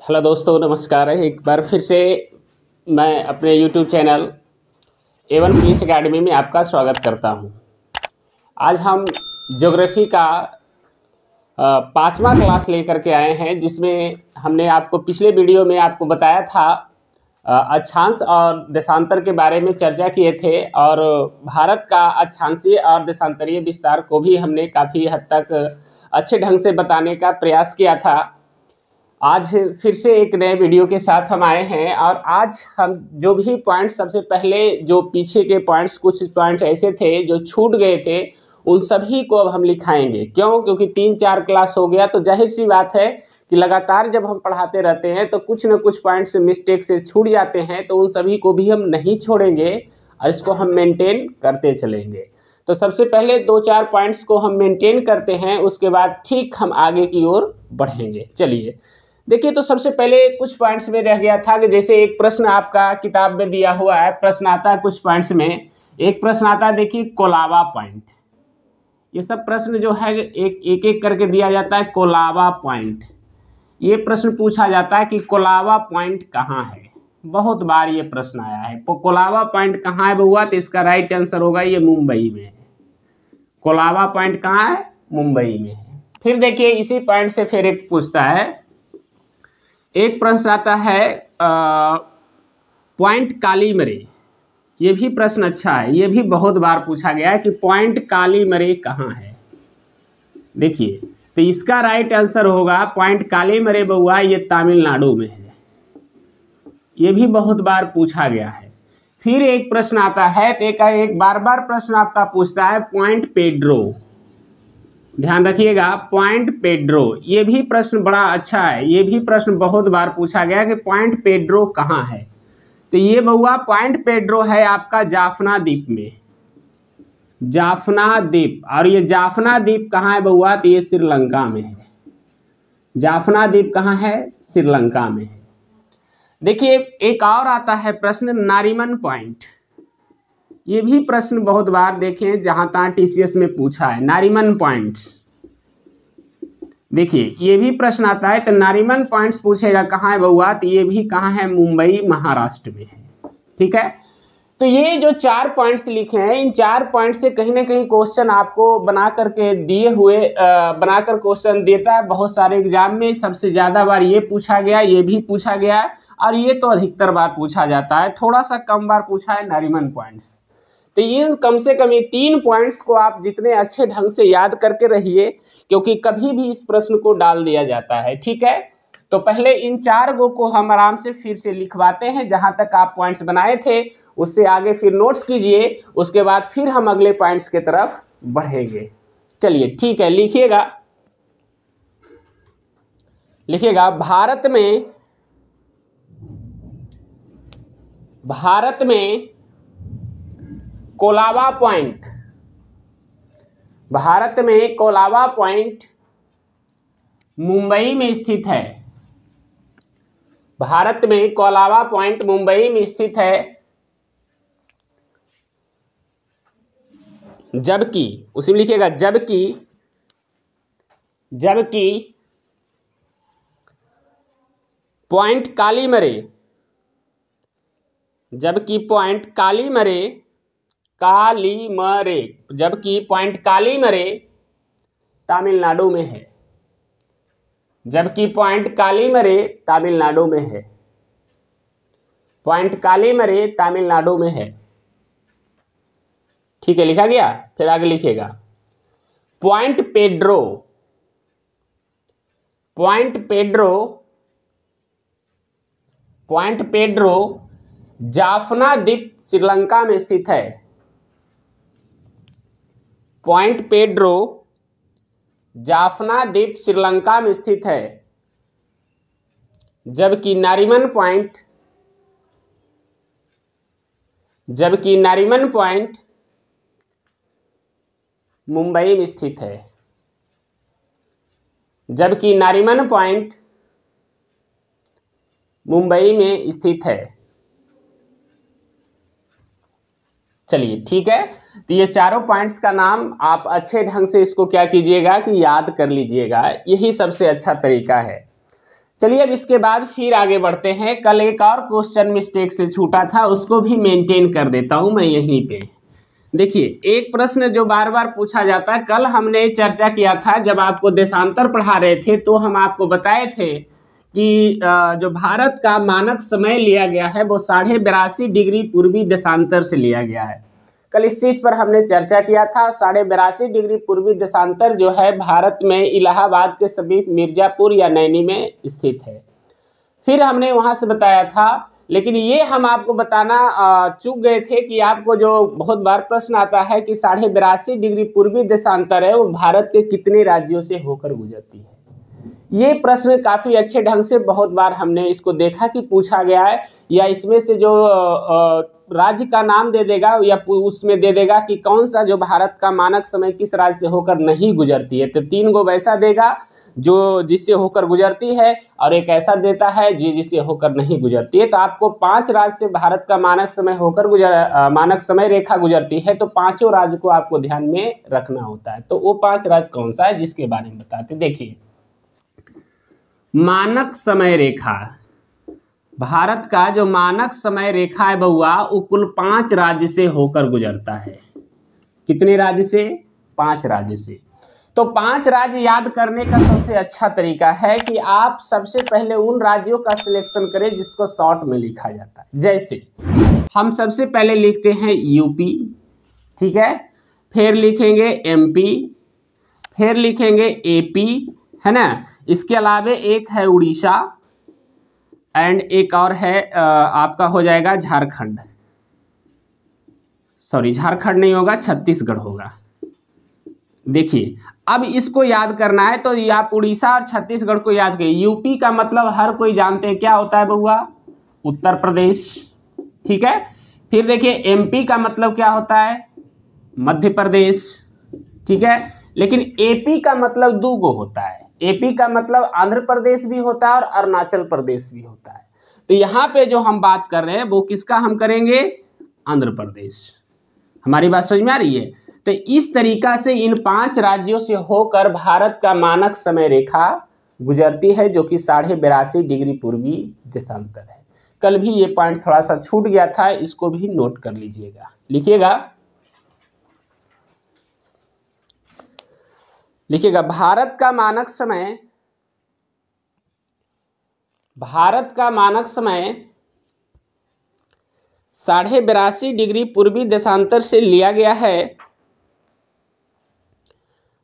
Hello दोस्तों, नमस्कार। एक बार फिर से मैं अपने YouTube channel A1 police academy में आपका स्वागत करता हूं। आज हम ज्योग्राफी का 5वां क्लास लेकर के आए हैं, जिसमें हमने आपको पिछले वीडियो में आपको बताया था अक्षांश और देशांतर के बारे में चर्चा किए थे, और भारत का अक्षांशीय और देशांतरीय विस्तार को भी हमने काफ़ी हद तक अच्छे ढंग से बताने का प्रयास किया था। आज फिर से एक नए वीडियो के साथ हम आए हैं, और आज हम जो भी पॉइंट्स, सबसे पहले जो पीछे के पॉइंट्स, कुछ पॉइंट्स ऐसे थे जो छूट गए थे, उन सभी को अब हम लिखाएंगे। क्योंकि 3-4 क्लास हो गया, तो जाहिर सी बात है कि लगातार जब हम पढ़ाते रहते हैं तो कुछ न कुछ पॉइंट्स मिस्टेक से छूट जाते हैं, तो उन सभी को भी हम नहीं छोड़ेंगे और इसको हम मेंटेन करते चलेंगे। तो सबसे पहले 2-4 पॉइंट्स को हम मेंटेन करते हैं, उसके बाद ठीक हम आगे की ओर बढ़ेंगे। चलिए देखिए, तो सबसे पहले कुछ पॉइंट्स में रह गया था कि जैसे एक प्रश्न आपका किताब में दिया हुआ है, प्रश्न आता है कुछ पॉइंट्स में। एक प्रश्न आता है, देखिए, कोलाबा पॉइंट। ये सब प्रश्न जो है एक एक करके दिया जाता है। कोलाबा पॉइंट, ये प्रश्न पूछा जाता है कि कोलाबा पॉइंट कहाँ है। बहुत बार ये प्रश्न आया है, तो कोलाबा पॉइंट कहाँ है हुआ, तो इसका राइट आंसर होगा ये मुंबई में है। कोलाबा पॉइंट कहाँ है? मुंबई में है। फिर देखिए, इसी पॉइंट से फिर एक पूछता है, एक प्रश्न आता है पॉइंट कालीमरे। ये भी प्रश्न अच्छा है, ये भी बहुत बार पूछा गया है कि पॉइंट कालीमरे कहाँ है। देखिए, तो इसका राइट आंसर होगा पॉइंट कालीमरे बउआ, ये तमिलनाडु में है। ये भी बहुत बार पूछा गया है। फिर एक प्रश्न आता है, तो एक बार बार प्रश्न आपका पूछता है पॉइंट पेड्रो। ध्यान रखिएगा, पॉइंट पेड्रो, ये भी प्रश्न बड़ा अच्छा है। ये भी प्रश्न बहुत बार पूछा गया कि पॉइंट पेड्रो कहाँ है। तो ये बउआ पॉइंट पेड्रो है आपका जाफना द्वीप में, जाफना द्वीप। और ये जाफना द्वीप कहाँ है बउआ, तो ये श्रीलंका में है। जाफना द्वीप कहाँ है? श्रीलंका में है। देखिए, एक और आता है प्रश्न नारीमन पॉइंट। ये भी प्रश्न बहुत बार देखें, जहां तहां TCS में पूछा है नारीमन पॉइंट्स। देखिए, ये भी प्रश्न आता है, तो नारीमन पॉइंट्स पूछेगा कहाँ है बउआ, तो ये भी कहाँ है? मुंबई, महाराष्ट्र में है। ठीक है, तो ये जो 4 पॉइंट्स लिखे हैं, इन 4 पॉइंट्स से कहीं ना कहीं क्वेश्चन आपको बना करके दिए हुए बनाकर क्वेश्चन देता है बहुत सारे एग्जाम में। सबसे ज्यादा बार ये पूछा गया, ये भी पूछा गया, और ये तो अधिकतर बार पूछा जाता है। थोड़ा सा कम बार पूछा है नारीमन पॉइंट्स। तो ये कम से कम ये 3 पॉइंट्स को आप जितने अच्छे ढंग से याद करके रहिए, क्योंकि कभी भी इस प्रश्न को डाल दिया जाता है। ठीक है, तो पहले इन 4 गो को हम आराम से फिर से लिखवाते हैं। जहां तक आप पॉइंट्स बनाए थे उससे आगे फिर नोट्स कीजिए, उसके बाद फिर हम अगले पॉइंट्स की तरफ बढ़ेंगे। चलिए ठीक है, लिखिएगा लिखिएगा। भारत में कोलाबा पॉइंट, भारत में कोलाबा पॉइंट मुंबई में स्थित है। भारत में कोलाबा पॉइंट मुंबई में स्थित है, जबकि उसी में लिखिएगा, जबकि पॉइंट कालीमरे, जबकि पॉइंट कालीमरे तमिलनाडु में है। जबकि पॉइंट कालीमरे तमिलनाडु में है। पॉइंट कालीमरे तमिलनाडु में है। ठीक है, लिखा गया। फिर आगे लिखिएगा, पॉइंट पेड्रो जाफना द्वीप श्रीलंका में स्थित है। पॉइंट पेड्रो जाफना द्वीप श्रीलंका में स्थित है, जबकि नारीमन पॉइंट मुंबई में स्थित है। जबकि नारीमन पॉइंट मुंबई में स्थित है। चलिए ठीक है, तो ये चारों पॉइंट्स का नाम आप अच्छे ढंग से इसको क्या कीजिएगा कि याद कर लीजिएगा, यही सबसे अच्छा तरीका है। चलिए अब इसके बाद फिर आगे बढ़ते हैं। कल एक और क्वेश्चन मिस्टेक से छूटा था, उसको भी मेंटेन कर देता हूं मैं यहीं पे। देखिए एक प्रश्न जो बार बार पूछा जाता है, कल हमने चर्चा किया था जब आपको देशांतर पढ़ा रहे थे, तो हम आपको बताए थे कि जो भारत का मानक समय लिया गया है वो 82.5 डिग्री पूर्वी देशांतर से लिया गया है। कल इस चीज पर हमने चर्चा किया था। 82.5 डिग्री पूर्वी देशांतर जो है भारत में इलाहाबाद के समीप मिर्जापुर या नैनी में स्थित है। फिर हमने वहां से बताया था, लेकिन ये हम आपको बताना चूक गए थे कि आपको जो बहुत बार प्रश्न आता है कि 82.5 डिग्री पूर्वी देशांतर है वो भारत के कितने राज्यों से होकर गुजरती है। ये प्रश्न काफी अच्छे ढंग से बहुत बार हमने इसको देखा कि पूछा गया है, या इसमें से जो राज्य का नाम दे देगा या उसमें दे देगा कि कौन सा जो भारत का मानक समय किस राज्य से होकर नहीं गुजरती है। तो 3 गो वैसा देगा जो जिससे होकर गुजरती है, और एक ऐसा देता है जिससे होकर नहीं गुजरती है। तो आपको 5 राज्य से भारत का मानक समय होकर मानक समय रेखा गुजरती है, तो 5 राज्य को आपको ध्यान में रखना होता है। तो वो 5 राज्य कौन सा है जिसके बारे में बताते। देखिए मानक समय रेखा, भारत का जो मानक समय रेखा है बउआ वो कुल 5 राज्य से होकर गुजरता है। कितने राज्य से? 5 राज्य से। तो 5 राज्य याद करने का सबसे अच्छा तरीका है कि आप सबसे पहले उन राज्यों का सिलेक्शन करें जिसको शॉर्ट में लिखा जाता है। जैसे हम सबसे पहले लिखते हैं यूपी, ठीक है, फिर लिखेंगे एमपी, फिर लिखेंगे एपी, है ना। इसके अलावे एक है उड़ीसा एंड एक और है आपका हो जाएगा झारखंड, सॉरी झारखंड नहीं होगा, छत्तीसगढ़ होगा। देखिए अब इसको याद करना है तो आप उड़ीसा और छत्तीसगढ़ को याद करिए। यूपी का मतलब हर कोई जानते हैं क्या होता है बउआ? उत्तर प्रदेश, ठीक है। फिर देखिए एमपी का मतलब क्या होता है? मध्य प्रदेश, ठीक है। लेकिन एपी का मतलब 2 गो होता है। एपी का मतलब आंध्र प्रदेश भी होता है और अरुणाचल प्रदेश भी होता है। तो यहाँ पे जो हम बात कर रहे हैं वो किसका हम करेंगे? आंध्र प्रदेश। हमारी बात समझ में आ रही है? तो इस तरीका से इन 5 राज्यों से होकर भारत का मानक समय रेखा गुजरती है, जो कि 82.5 डिग्री पूर्वी देशांतर है। कल भी ये पॉइंट थोड़ा सा छूट गया था, इसको भी नोट कर लीजिएगा, लिखिएगा। भारत का मानक समय 82.5 डिग्री पूर्वी देशांतर से लिया गया है।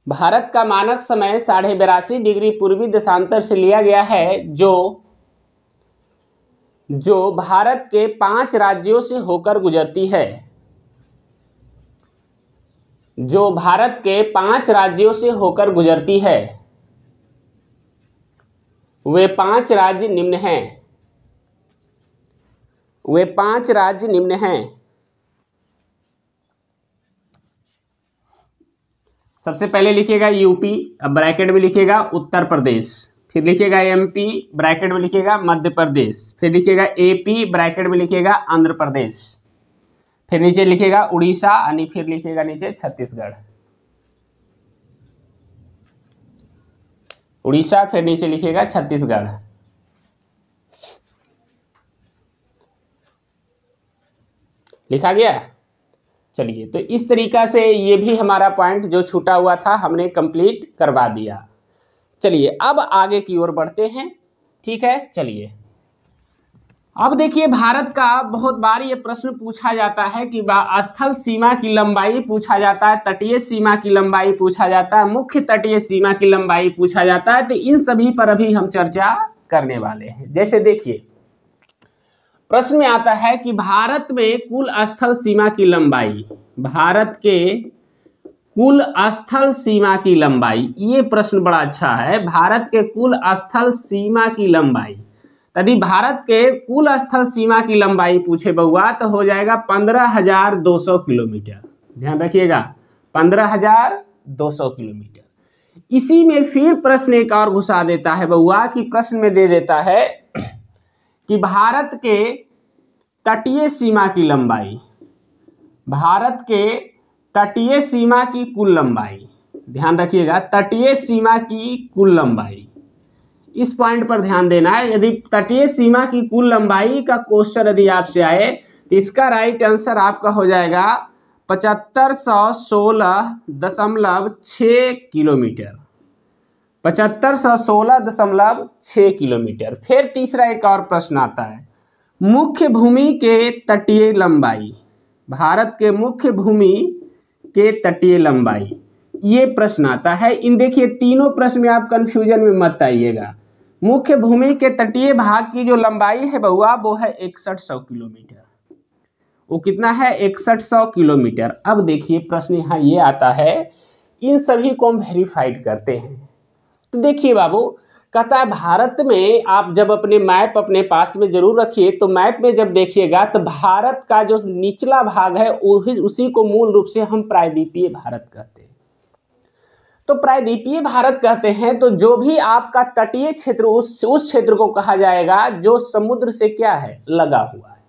भारत का मानक समय 82.5 डिग्री पूर्वी देशांतर से लिया गया है, जो भारत के 5 राज्यों से होकर गुजरती है। जो भारत के 5 राज्यों से होकर गुजरती है। वे 5 राज्य निम्न हैं। वे 5 राज्य निम्न हैं। सबसे पहले लिखिएगा यूपी, अब ब्रैकेट में लिखिएगा उत्तर प्रदेश, फिर लिखिएगा एमपी, ब्रैकेट में लिखिएगा मध्य प्रदेश, फिर लिखिएगा एपी, ब्रैकेट में लिखिएगा आंध्र प्रदेश, फिर नीचे लिखिएगा उड़ीसा, यानी फिर लिखिएगा नीचे छत्तीसगढ़। उड़ीसा, फिर नीचे लिखिएगा छत्तीसगढ़। लिखा गया? चलिए, तो इस तरीका से ये भी हमारा पॉइंट जो छूटा हुआ था हमने कंप्लीट करवा दिया। चलिए अब आगे की ओर बढ़ते हैं, ठीक है। चलिए अब देखिए, भारत का बहुत बार ये प्रश्न पूछा जाता है कि स्थल सीमा की लंबाई पूछा जाता है, तटीय सीमा की लंबाई पूछा जाता है, मुख्य तटीय सीमा की लंबाई पूछा जाता है। तो इन सभी पर अभी हम चर्चा करने वाले हैं। जैसे देखिए प्रश्न में आता है कि भारत में कुल स्थल सीमा की लंबाई, भारत के कुल स्थल सीमा की लंबाई, ये प्रश्न बड़ा अच्छा है। भारत के कुल स्थल सीमा की लंबाई, यदि भारत के कुल स्थल सीमा की लंबाई पूछे बउआ तो हो जाएगा 15,200 किलोमीटर। ध्यान रखिएगा 15,200 किलोमीटर। इसी में फिर प्रश्न एक और घुसा देता है बउआ कि प्रश्न में दे देता है कि भारत के तटीय सीमा की लंबाई, भारत के तटीय सीमा की कुल लंबाई, ध्यान रखिएगा तटीय सीमा की कुल लंबाई, इस पॉइंट पर ध्यान देना है। यदि तटीय सीमा की कुल लंबाई का क्वेश्चन यदि आपसे आए तो इसका राइट आंसर आपका हो जाएगा 7516.6 किलोमीटर। 7516.6 किलोमीटर। फिर तीसरा एक और प्रश्न आता है, मुख्य भूमि के तटीय लंबाई, भारत के मुख्य भूमि के तटीय लंबाई, ये प्रश्न आता है। इन देखिए तीनों प्रश्न में आप कंफ्यूजन में मत आइएगा। मुख्य भूमि के तटीय भाग की जो लंबाई है बउआ वो है 6100 किलोमीटर। वो कितना है? 6100 किलोमीटर। अब देखिए प्रश्न यहाँ ये आता है, इन सभी को हम वेरीफाइड करते हैं। तो देखिए बाबू, कहता है भारत में आप जब अपने मैप अपने पास में जरूर रखिए, तो मैप में जब देखिएगा तो भारत का जो निचला भाग है उसी को मूल रूप से हम प्रायद्वीपीय भारत कहते हैं। तो प्रायद्वीपीय भारत कहते हैं तो जो भी आपका तटीय क्षेत्र उस क्षेत्र को कहा जाएगा जो समुद्र से क्या है, लगा हुआ है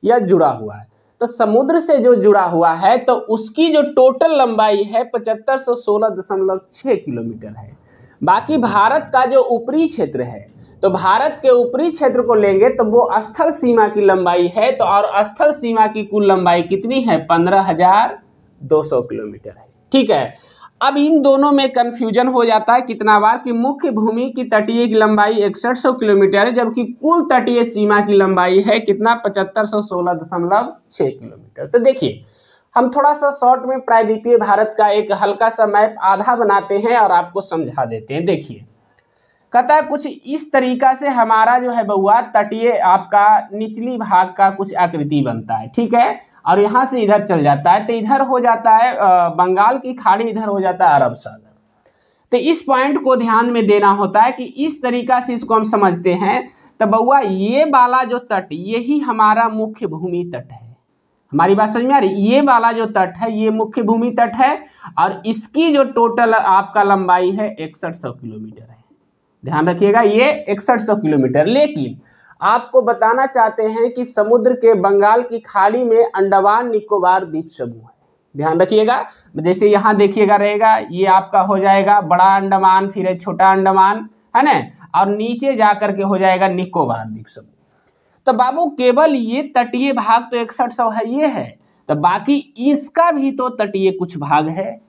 या जुड़ा हुआ है। तो समुद्र से जो जुड़ा हुआ है तो उसकी जो टोटल लंबाई है 7516.6 किलोमीटर है। बाकी भारत का जो ऊपरी क्षेत्र है, तो भारत के ऊपरी क्षेत्र को लेंगे तो वो स्थल सीमा की लंबाई है। तो और स्थल सीमा की कुल लंबाई कितनी है? 15,200 किलोमीटर है। ठीक है, अब इन दोनों में कंफ्यूजन हो जाता है कितना बार कि मुख्य भूमि की तटीय की लंबाई 6100 किलोमीटर है, जबकि कुल तटीय सीमा की लंबाई है कितना? 7516.6 किलोमीटर। तो देखिए हम थोड़ा सा शॉर्ट में प्रायद्वीपीय भारत का एक हल्का सा मैप आधा बनाते हैं और आपको समझा देते हैं। देखिए कहता है कुछ इस तरीका से हमारा जो है बउआ तटीय आपका निचली भाग का कुछ आकृति बनता है। ठीक है, और यहाँ से इधर चल जाता है तो इधर हो जाता है बंगाल की खाड़ी, इधर हो जाता है अरब सागर। तो इस पॉइंट को ध्यान में देना होता है कि इस तरीका से इसको हम समझते हैं। तो बउआ ये वाला जो तट, यही हमारा मुख्य भूमि तट है। हमारी बात समझ में आ रही? ये वाला जो तट है ये मुख्य भूमि तट है और इसकी जो टोटल आपका लंबाई है 6100 किलोमीटर है। ध्यान रखिएगा ये 6100 किलोमीटर। लेकिन आपको बताना चाहते हैं कि समुद्र के बंगाल की खाड़ी में अंडमान निकोबार द्वीप समूह है। ध्यान रखिएगा, जैसे यहाँ देखिएगा रहेगा, ये आपका हो जाएगा बड़ा अंडमान, फिर छोटा अंडमान, है ना, और नीचे जाकर के हो जाएगा निकोबार द्वीप समूह। तो बाबू केवल ये तटीय भाग तो 6100 है, ये है, तो बाकी इसका भी तो तटीय कुछ भाग है।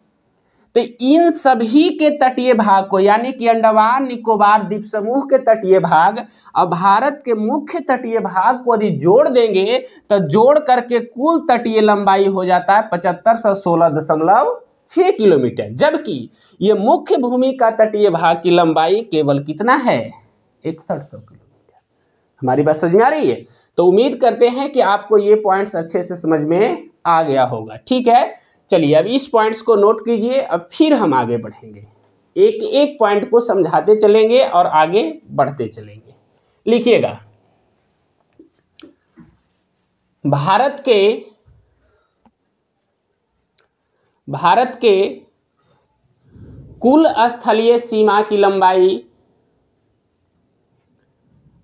तो इन सभी के तटीय भाग को, यानी कि अंडमान निकोबार द्वीप समूह के तटीय भाग और भारत के मुख्य तटीय भाग को यदि जोड़ देंगे तो जोड़ करके कुल तटीय लंबाई हो जाता है 7516.6 किलोमीटर। जबकि ये मुख्य भूमि का तटीय भाग की लंबाई केवल कितना है? 6100 किलोमीटर। हमारी बात समझ में आ रही है? तो उम्मीद करते हैं कि आपको ये पॉइंट्स अच्छे से समझ में आ गया होगा। ठीक है, चलिए अब इस पॉइंट्स को नोट कीजिए, अब फिर हम आगे बढ़ेंगे, एक एक पॉइंट को समझाते चलेंगे और आगे बढ़ते चलेंगे। लिखिएगा, भारत के कुल स्थलीय सीमा की लंबाई,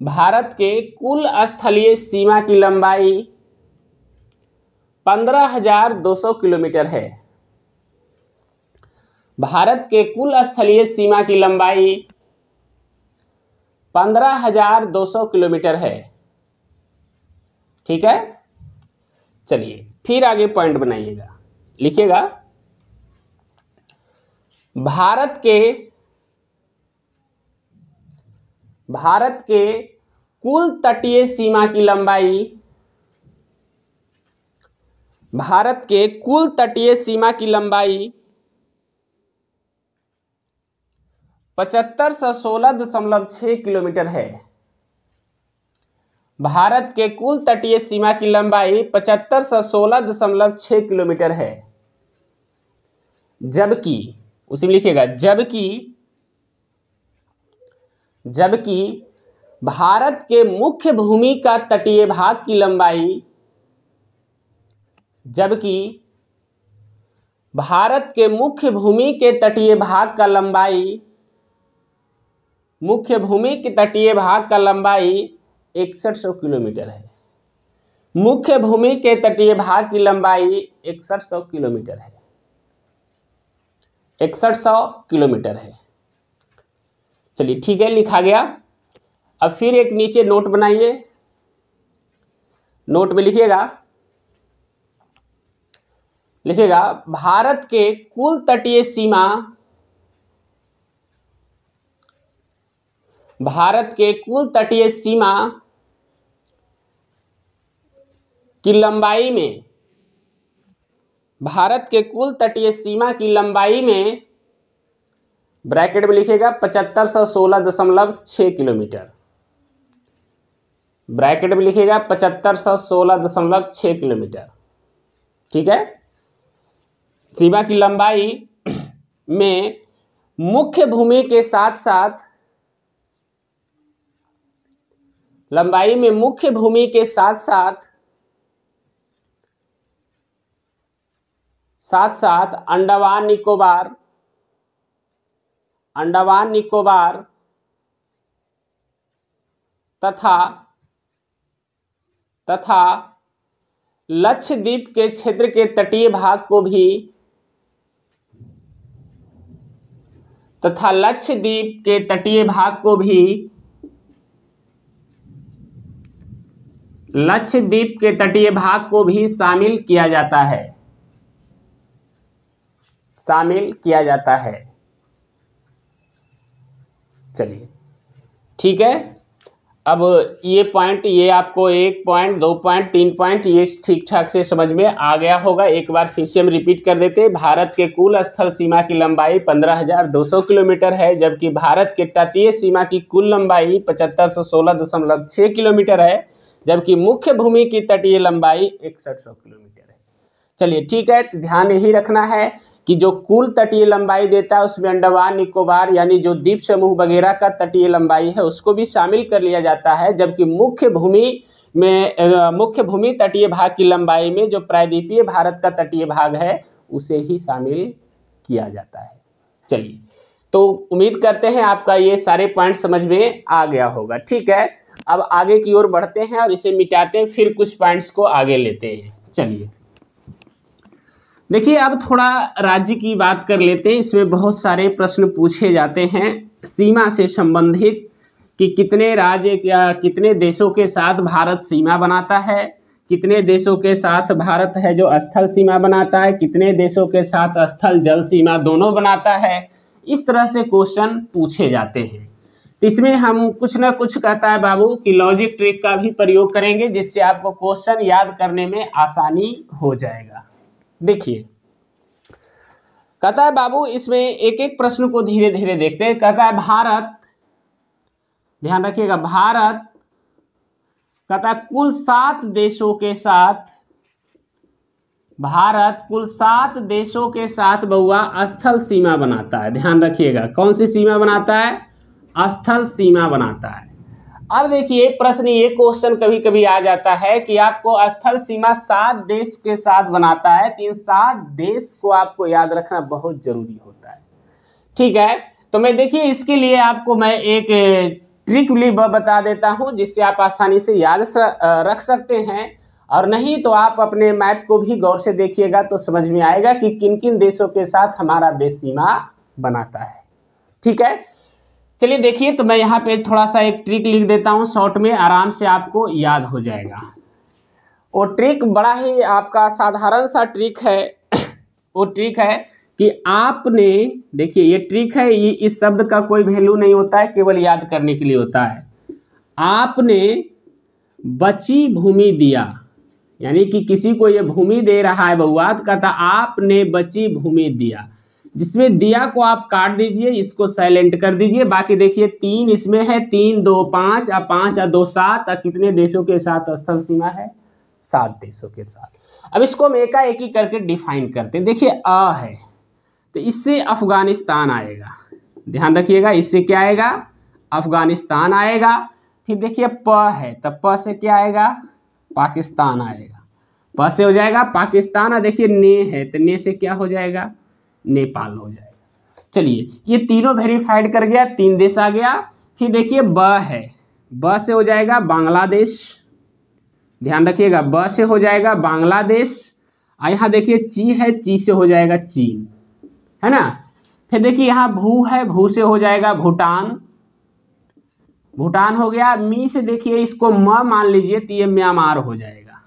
भारत के कुल स्थलीय सीमा की लंबाई 15,200 किलोमीटर है। भारत के कुल स्थलीय सीमा की लंबाई 15,200 किलोमीटर है। ठीक है, चलिए फिर आगे पॉइंट बनाइएगा। लिखिएगा, भारत के कुल तटीय सीमा की लंबाई, भारत के कुल तटीय सीमा की लंबाई 7516.6 किलोमीटर है। भारत के कुल तटीय सीमा की लंबाई 7516.6 किलोमीटर है। जबकि उसी में लिखिएगा, जबकि भारत के मुख्य भूमि का तटीय भाग की लंबाई, जबकि भारत के मुख्य भूमि के तटीय भाग का लंबाई, मुख्य भूमि के तटीय भाग का लंबाई 6100 किलोमीटर है। मुख्य भूमि के तटीय भाग की लंबाई 6100 किलोमीटर है। 6100 किलोमीटर है। चलिए ठीक है, लिखा गया। अब फिर एक नीचे नोट बनाइए, नोट में लिखिएगा भारत के कुल तटीय सीमा, भारत के कुल तटीय सीमा की लंबाई में, भारत के कुल तटीय सीमा की लंबाई में ब्रैकेट में लिखिएगा 7516.6 किलोमीटर, ब्रैकेट में लिखिएगा 7516.6 किलोमीटर। ठीक है, सीमा की लंबाई में मुख्य भूमि के साथ साथ, लंबाई में मुख्य भूमि के साथ साथ अंडमान निकोबार, अंडमान निकोबार तथा लक्षद्वीप के क्षेत्र के तटीय भाग को भी, तथा लक्षद्वीप के तटीय भाग को भी, लक्षद्वीप के तटीय भाग को भी शामिल किया जाता है, शामिल किया जाता है। चलिए ठीक है, अब ये पॉइंट, ये आपको 1 पॉइंट 2 पॉइंट 3 पॉइंट ये ठीक ठाक से समझ में आ गया होगा। एक बार फिर से हम रिपीट कर देते हैं। भारत के कुल स्थल सीमा की लंबाई 15,200 किलोमीटर है, जबकि भारत के तटीय सीमा की कुल लंबाई 7516.6 किलोमीटर है, जबकि मुख्य भूमि की तटीय लंबाई 6100 किलोमीटर है। चलिए ठीक है, तो ध्यान यही रखना है कि जो कुल तटीय लंबाई देता है उसमें अंडमान निकोबार यानी जो द्वीप समूह वगैरह का तटीय लंबाई है उसको भी शामिल कर लिया जाता है, जबकि मुख्य भूमि तटीय भाग की लंबाई में जो प्रायद्वीपीय भारत का तटीय भाग है उसे ही शामिल किया जाता है। चलिए, तो उम्मीद करते हैं आपका ये सारे पॉइंट समझ में आ गया होगा। ठीक है, अब आगे की ओर बढ़ते हैं और इसे मिटाते हैं, फिर कुछ पॉइंट्स को आगे लेते हैं। चलिए देखिए, अब थोड़ा राज्य की बात कर लेते हैं। इसमें बहुत सारे प्रश्न पूछे जाते हैं सीमा से संबंधित कि कितने राज्य या कितने देशों के साथ भारत सीमा बनाता है, कितने देशों के साथ भारत है जो स्थल सीमा बनाता है, कितने देशों के साथ स्थल जल सीमा दोनों बनाता है। इस तरह से क्वेश्चन पूछे जाते हैं। तो इसमें हम कुछ ना कुछ कहता है बाबू कि लॉजिक ट्रिक का भी प्रयोग करेंगे, जिससे आपको क्वेश्चन याद करने में आसानी हो जाएगा। देखिए, कहता है बाबू, इसमें एक एक प्रश्न को धीरे धीरे देखते हैं। कहता है भारत, ध्यान रखिएगा, भारत कहता है कुल 7 देशों के साथ, भारत कुल 7 देशों के साथ बउआ स्थल सीमा बनाता है। ध्यान रखिएगा, कौन सी सीमा बनाता है? स्थल सीमा बनाता है। अब देखिए प्रश्न, ये क्वेश्चन कभी कभी आ जाता है कि आपको स्थल सीमा 7 देश के साथ बनाता है, तो इन 7 देश को आपको याद रखना बहुत जरूरी होता है। ठीक है, तो मैं देखिए इसके लिए आपको मैं एक ट्रिक भी बता देता हूं, जिससे आप आसानी से याद रख सकते हैं। और नहीं तो आप अपने मैप को भी गौर से देखिएगा तो समझ में आएगा कि किन किन देशों के साथ हमारा देश सीमा बनाता है। ठीक है, चलिए देखिए, तो मैं यहाँ पे थोड़ा सा एक ट्रिक लिख देता हूँ शॉर्ट में, आराम से आपको याद हो जाएगा। वो ट्रिक बड़ा ही आपका साधारण सा ट्रिक है। वो ट्रिक है कि आपने, देखिए ये ट्रिक है, ये इस शब्द का कोई वैल्यू नहीं होता है, केवल याद करने के लिए होता है। आपने बची भूमि दिया, यानी कि किसी को ये भूमि दे रहा है बउआ, तो कहता आपने बची भूमि दिया, जिसमें दिया को आप काट दीजिए, इसको साइलेंट कर दीजिए। बाकी देखिए 3 इसमें है, 3 2 5 और 5 और 2 7 और कितने देशों के साथ स्थल सीमा है? 7 देशों के साथ। अब इसको हम एकाएक करके डिफाइन करते हैं। देखिए अ है तो इससे अफगानिस्तान आएगा, ध्यान रखिएगा, इससे क्या आएगा? अफगानिस्तान आएगा। फिर देखिए प है, तब प से क्या आएगा? पाकिस्तान आएगा। प से हो जाएगा पाकिस्तान। और देखिए ने है, तो ने से क्या हो जाएगा? नेपाल हो जाएगा। चलिए ये तीनों वेरीफाइड कर गया, 3 देश आ गया। फिर देखिए ब है, ब से हो जाएगा बांग्लादेश, ध्यान रखिएगा, ब से हो जाएगा बांग्लादेश। यहाँ देखिए ची है, ची से हो जाएगा चीन, है ना। फिर देखिए यहाँ भू है, भू से हो जाएगा भूटान, भूटान हो गया। मी से देखिए इसको म मान लीजिए तो ये म्यांमार हो जाएगा।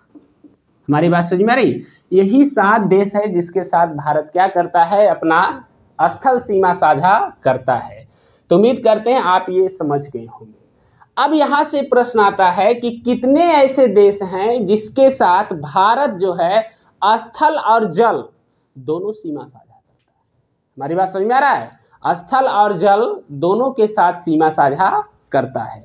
हमारी बात समझ में आ रही? यही 7 देश है जिसके साथ भारत क्या करता है, अपना स्थल सीमा साझा करता है। तो उम्मीद करते हैं आप ये समझ गए होंगे। अब यहाँ से प्रश्न आता है कि कितने ऐसे देश हैं जिसके साथ भारत जो है स्थल और जल दोनों सीमा साझा करता है। हमारी बात समझ में आ रहा है? स्थल और जल दोनों के साथ सीमा साझा करता है।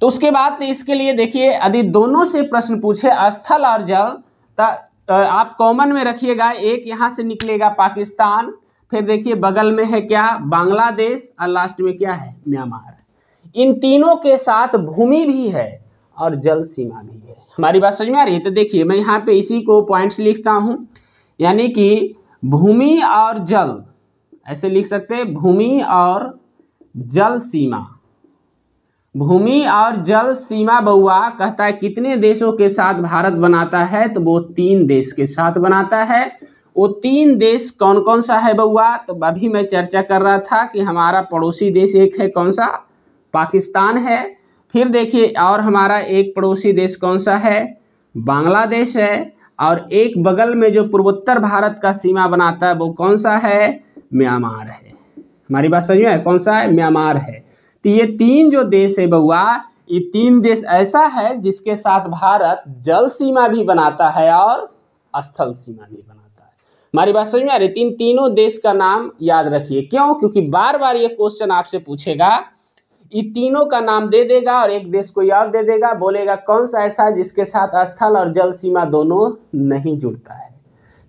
तो उसके बाद इसके लिए देखिए यदि दोनों से प्रश्न पूछे स्थल और जल, तो आप कॉमन में रखिएगा, एक यहाँ से निकलेगा पाकिस्तान, फिर देखिए बगल में है क्या, बांग्लादेश, और लास्ट में क्या है, म्यांमार। इन तीनों के साथ भूमि भी है और जल सीमा भी है। हमारी बात समझ में आ रही है? तो देखिए मैं यहाँ पे इसी को पॉइंट्स लिखता हूँ, यानी कि भूमि और जल, ऐसे लिख सकते हैं, भूमि और जल सीमा। भूमि और जल सीमा बउआ कहता है कितने देशों के साथ भारत बनाता है, तो वो 3 देश के साथ बनाता है। वो 3 देश कौन कौन सा है बउआ? तो अभी मैं चर्चा कर रहा था कि हमारा पड़ोसी देश एक है, कौन सा, पाकिस्तान है। फिर देखिए और हमारा एक पड़ोसी देश कौन सा है, बांग्लादेश है। और एक बगल में जो पूर्वोत्तर भारत का सीमा बनाता है वो कौन सा है, म्यांमार है। हमारी बात समझ में है? कौन सा है, म्यांमार है। तो ये 3 जो देश है बउआ, ये 3 देश ऐसा है जिसके साथ भारत जल सीमा भी बनाता है और स्थल सीमा भी बनाता है। हमारी बात समझ में आ रही? तीनों देश का नाम याद रखिए। क्यों? क्योंकि बार बार ये क्वेश्चन आपसे पूछेगा, ये तीनों का नाम दे देगा और एक देश को याद दे देगा, बोलेगा कौन सा ऐसा है जिसके साथ स्थल और जल सीमा दोनों नहीं जुड़ता है।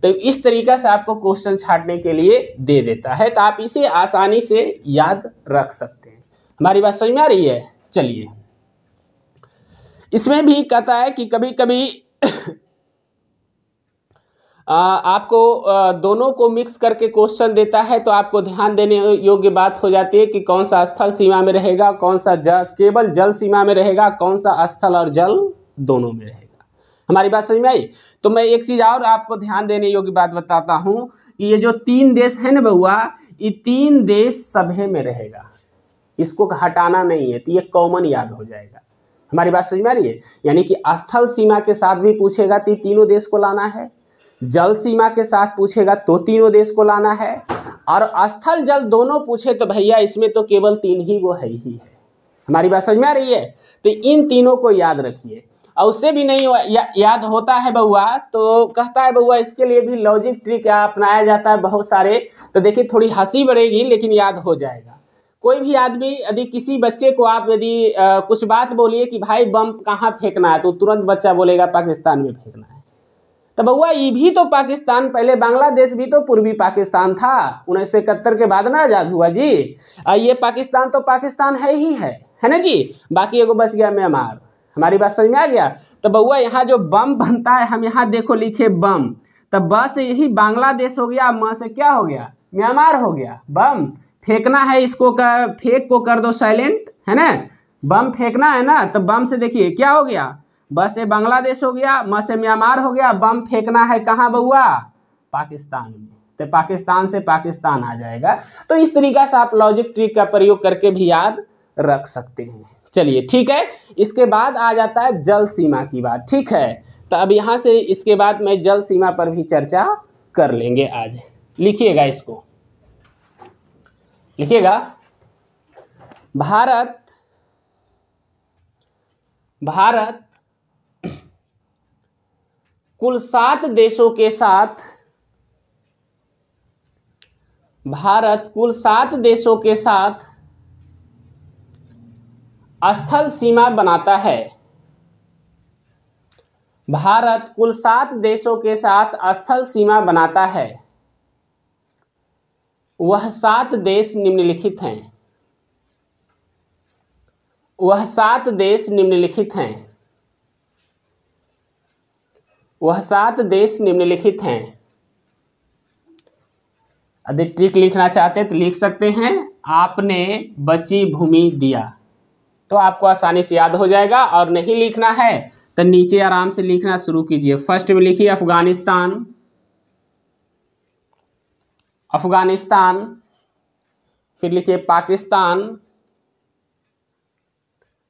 तो इस तरीका से आपको क्वेश्चन छांटने के लिए दे देता है, तो आप इसे आसानी से याद रख सकते हैं। हमारी बात समझ में आ रही है? चलिए, इसमें भी कहता है कि कभी कभी आपको दोनों को मिक्स करके क्वेश्चन देता है, तो आपको ध्यान देने योग्य बात हो जाती है कि कौन सा स्थल सीमा में रहेगा, कौन सा केवल जल सीमा में रहेगा, कौन सा स्थल और जल दोनों में रहेगा। हमारी बात समझ में आई? तो मैं एक चीज और आपको ध्यान देने योग्य बात बताता हूं कि ये जो 3 देश है ना बउआ, ये 3 देश सभे में रहेगा, इसको हटाना नहीं है, तो ये कॉमन याद हो जाएगा। हमारी बात समझ में आ रही है? यानी कि स्थल सीमा के साथ भी पूछेगा तो तीनों देश को लाना है, जल सीमा के साथ पूछेगा तो तीनों देश को लाना है, और स्थल जल दोनों पूछे तो भैया इसमें तो केवल 3 ही वो है ही है। हमारी बात समझ में आ रही है? तो इन तीनों को याद रखिए। और उससे भी नहीं याद होता है बउआ, तो कहता है बउआ इसके लिए भी लॉजिक ट्रिक अपनाया जाता है बहुत सारे। तो देखिए थोड़ी हंसी बढ़ेगी लेकिन याद हो जाएगा। कोई भी आदमी यदि किसी बच्चे को आप यदि कुछ बात बोलिए कि भाई बम कहाँ फेंकना है, तो तुरंत बच्चा बोलेगा पाकिस्तान में फेंकना है। तो बउआ ये भी तो पाकिस्तान, पहले बांग्लादेश भी तो पूर्वी पाकिस्तान था, 1971 के बाद ना आज़ाद हुआ जी। ये पाकिस्तान तो पाकिस्तान है ही है ना जी। बाकी एगो बच गया म्यांमार। हमारी बात समझ में आ गया? तो बउआ यहाँ जो बम बनता है, हम यहाँ देखो लिखे बम, तो ब से यही बांग्लादेश हो गया, म से क्या हो गया, म्यांमार हो गया। बम फेंकना है, इसको फेंक को कर दो साइलेंट, है ना, बम फेंकना है ना, तो बम से देखिए क्या हो गया, ब से बांग्लादेश हो गया, म से म्यांमार हो गया। बम फेंकना है कहाँ बउआ, पाकिस्तान में, तो पाकिस्तान से पाकिस्तान आ जाएगा। तो इस तरीका से आप लॉजिक ट्रिक का प्रयोग करके भी याद रख सकते हैं। चलिए ठीक है, इसके बाद आ जाता है जल सीमा की बात। ठीक है, तो अब यहाँ से इसके बाद मैं जल सीमा पर भी चर्चा कर लेंगे आज। लिखिएगा, इसको लिखिएगा, भारत कुल 7 देशों के साथ, भारत कुल 7 देशों के साथ स्थल सीमा बनाता है। भारत कुल 7 देशों के साथ स्थल सीमा बनाता है। वह 7 देश निम्नलिखित हैं। वह 7 देश निम्नलिखित हैं। वह 7 देश निम्नलिखित हैं। यदि ट्रिक लिखना चाहते तो लिख सकते हैं, आपने बची भूमि दिया, तो आपको आसानी से याद हो जाएगा। और नहीं लिखना है तो नीचे आराम से लिखना शुरू कीजिए। फर्स्ट में लिखिए अफगानिस्तान, अफगानिस्तान, फिर लिखिए पाकिस्तान,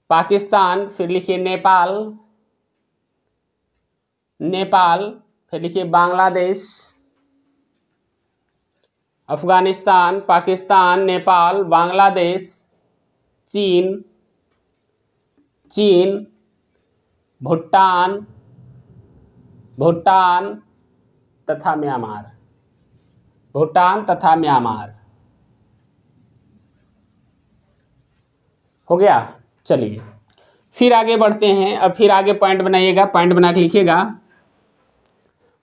पाकिस्तान, फिर लिखिए नेपाल, नेपाल, फिर लिखिए बांग्लादेश, अफगानिस्तान, पाकिस्तान, नेपाल, बांग्लादेश, चीन, चीन, भूटान, भूटान तथा म्यांमार, भूटान तथा म्यांमार। हो गया। चलिए फिर आगे बढ़ते हैं। अब फिर आगे पॉइंट बनाइएगा, पॉइंट बना के लिखिएगा।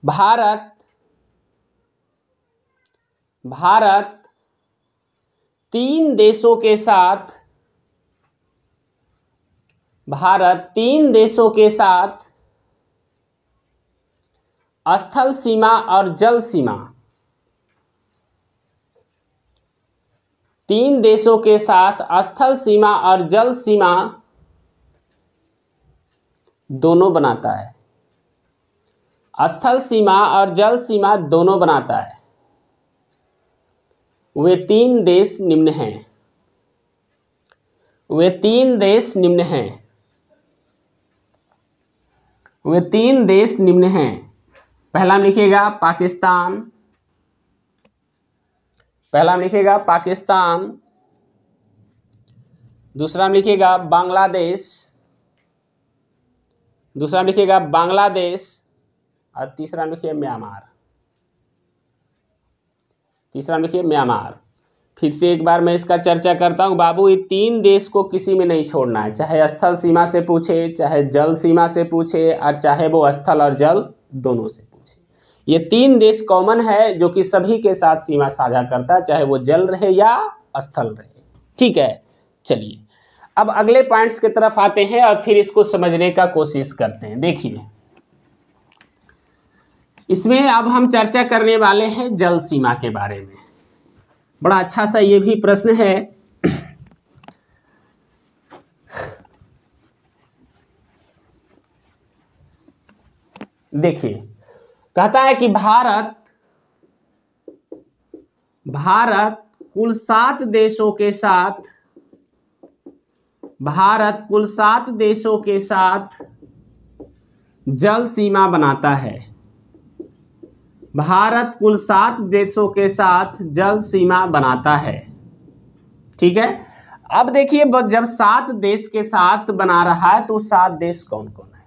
भारत, भारत तीन देशों के साथ, भारत तीन देशों के साथ स्थल सीमा और जल सीमा, तीन देशों के साथ स्थल सीमा और जल सीमा दोनों बनाता है। स्थल सीमा और जल सीमा दोनों बनाता है। वे तीन देश निम्न हैं, वे तीन देश निम्न हैं, वे तीन देश निम्न हैं। पहला में लिखिएगा पाकिस्तान, पहला में लिखिएगा पाकिस्तान, दूसरा में लिखिएगा बांग्लादेश, दूसरा में लिखिएगा बांग्लादेश, और तीसरा में लिखिए म्यांमार, तीसरा में लिखिए म्यांमार। फिर से एक बार मैं इसका चर्चा करता हूं बाबू, ये तीन देश को किसी में नहीं छोड़ना है, चाहे स्थल सीमा से पूछे, चाहे जल सीमा से पूछे, और चाहे वो स्थल और जल दोनों से पूछे। ये तीन देश कॉमन है जो कि सभी के साथ सीमा साझा करता है, चाहे वो जल रहे या स्थल रहे। ठीक है। चलिए अब अगले पॉइंट्स की तरफ आते हैं और फिर इसको समझने का कोशिश करते हैं। देखिए इसमें अब हम चर्चा करने वाले हैं जल सीमा के बारे में। बड़ा अच्छा सा ये भी प्रश्न है। देखिए कहता है कि भारत, भारत कुल 7 देशों के साथ, भारत कुल 7 देशों के साथ जल सीमा बनाता है। भारत कुल 7 देशों के साथ जल सीमा बनाता है। ठीक है। अब देखिए जब 7 देश के साथ बना रहा है तो 7 देश कौन कौन है,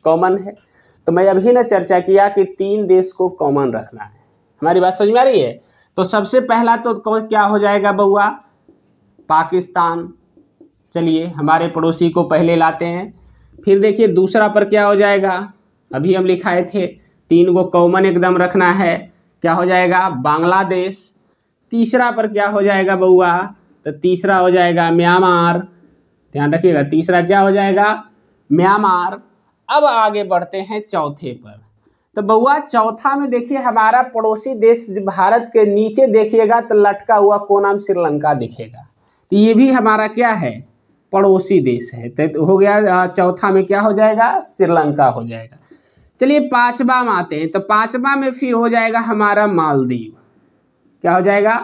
कॉमन है। तो मैं अभी ना चर्चा किया कि 3 देश को कॉमन रखना है। हमारी बात समझ में आ रही है। तो सबसे पहला तो कौन क्या हो जाएगा बउआ, पाकिस्तान। चलिए हमारे पड़ोसी को पहले लाते हैं। फिर देखिए दूसरा पर क्या हो जाएगा, अभी हम लिखाए थे 3 को कॉमन एकदम रखना है, क्या हो जाएगा बांग्लादेश। तीसरा पर क्या हो जाएगा बउआ, तो तीसरा हो जाएगा म्यांमार। ध्यान रखिएगा तीसरा क्या हो जाएगा, म्यांमार। अब आगे बढ़ते हैं चौथे पर। तो बउआ चौथा में देखिए हमारा पड़ोसी देश भारत के नीचे देखिएगा तो लटका हुआ कोना में श्रीलंका दिखेगा। तो ये भी हमारा क्या है, पड़ोसी देश है। तो हो गया चौथा में क्या हो जाएगा, श्रीलंका हो जाएगा। चलिए पांचवा में आते हैं। तो पांचवा में फिर हो जाएगा हमारा मालदीव। क्या हो जाएगा,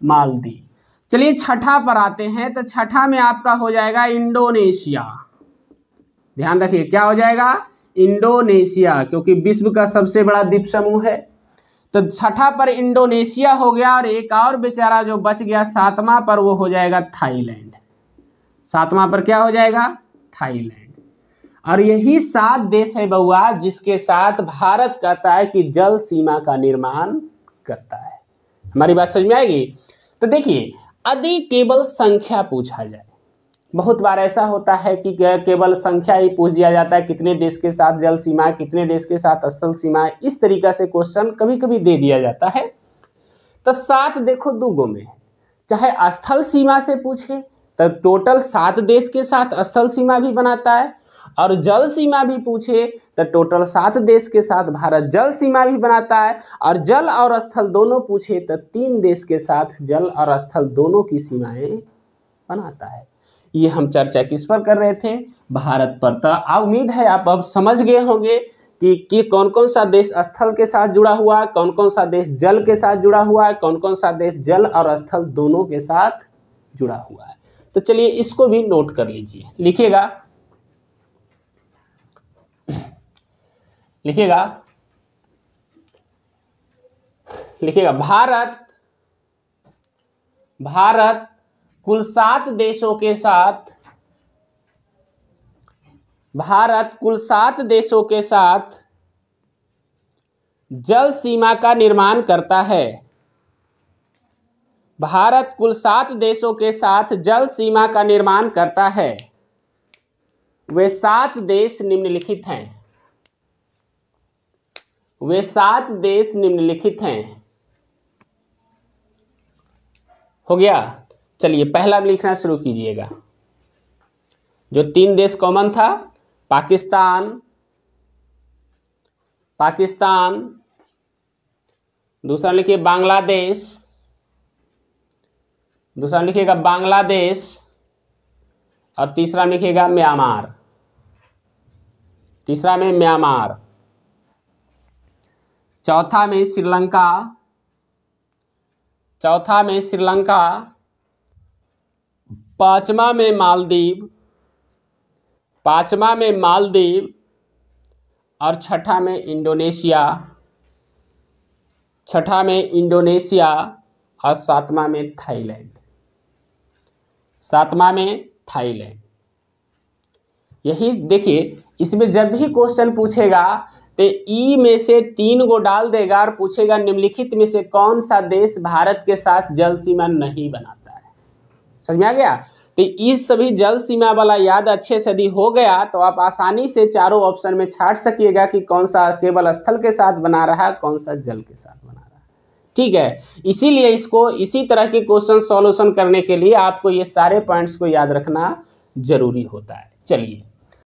मालदीव। चलिए छठा पर आते हैं। तो छठा में आपका हो जाएगा इंडोनेशिया। ध्यान रखिए क्या हो जाएगा, इंडोनेशिया, क्योंकि विश्व का सबसे बड़ा द्वीप समूह है। तो छठा पर इंडोनेशिया हो गया। और एक और बेचारा जो बच गया सातवां पर, वो हो जाएगा थाईलैंड। सातवां पर क्या हो जाएगा, थाईलैंड। और यही 7 देश है बउआ जिसके साथ भारत कहता है कि जल सीमा का निर्माण करता है। हमारी बात समझ में आएगी। तो देखिए यदि केवल संख्या पूछा जाए, बहुत बार ऐसा होता है कि केवल संख्या ही पूछ दिया जाता है, कितने देश के साथ जल सीमा है, कितने देश के साथ स्थल सीमा है, इस तरीका से क्वेश्चन कभी कभी दे दिया जाता है। तो 7 देखो 2 गो में है। चाहे स्थल सीमा से पूछे तो टोटल 7 देश के साथ स्थल सीमा भी बनाता है, और जल सीमा भी पूछे तो टोटल 7 देश के साथ भारत जल सीमा भी बनाता है, और जल और स्थल दोनों पूछे तो 3 देश के साथ जल और स्थल दोनों की सीमाएं बनाता है। ये हम चर्चा किस पर कर रहे थे, भारत पर। तो उम्मीद है आप अब समझ गए होंगे कि कौन कौन सा देश स्थल के साथ जुड़ा हुआ है, कौन कौन सा देश जल के साथ जुड़ा हुआ है, कौन कौन सा देश जल और स्थल दोनों के साथ जुड़ा हुआ है। तो तो चलिए इसको भी नोट कर लीजिए, लिखिएगा लिखिएगा लिखिएगा भारत कुल 7 देशों के साथ जल सीमा का निर्माण करता है। भारत कुल 7 देशों के साथ जल सीमा का निर्माण करता है। वे 7 देश निम्नलिखित हैं। हो गया। चलिए पहला लिखना शुरू कीजिएगा। जो 3 देश कॉमन था, पाकिस्तान, दूसरा लिखिए बांग्लादेश, और तीसरा लिखिएगा म्यांमार। चौथा में श्रीलंका, पांचवा में मालदीव, और छठा में इंडोनेशिया, और सातवां में थाईलैंड। यही देखिए, इसमें जब भी क्वेश्चन पूछेगा तो ई में से 3 को डाल देगा और पूछेगा निम्नलिखित में से कौन सा देश भारत के साथ जल सीमा नहीं बनाता है। समझ में आ गया? तो इस सभी जल सीमा वाला याद अच्छे से यदि हो गया तो आप आसानी से चारों ऑप्शन में छांट सकिएगा कि कौन सा केवल स्थल के साथ बना रहा है, कौन सा जल के साथ बना रहा है। ठीक है, इसीलिए इसको इसी तरह के क्वेश्चन सॉल्यूशन करने के लिए आपको ये सारे पॉइंट्स को याद रखना जरूरी होता है। चलिए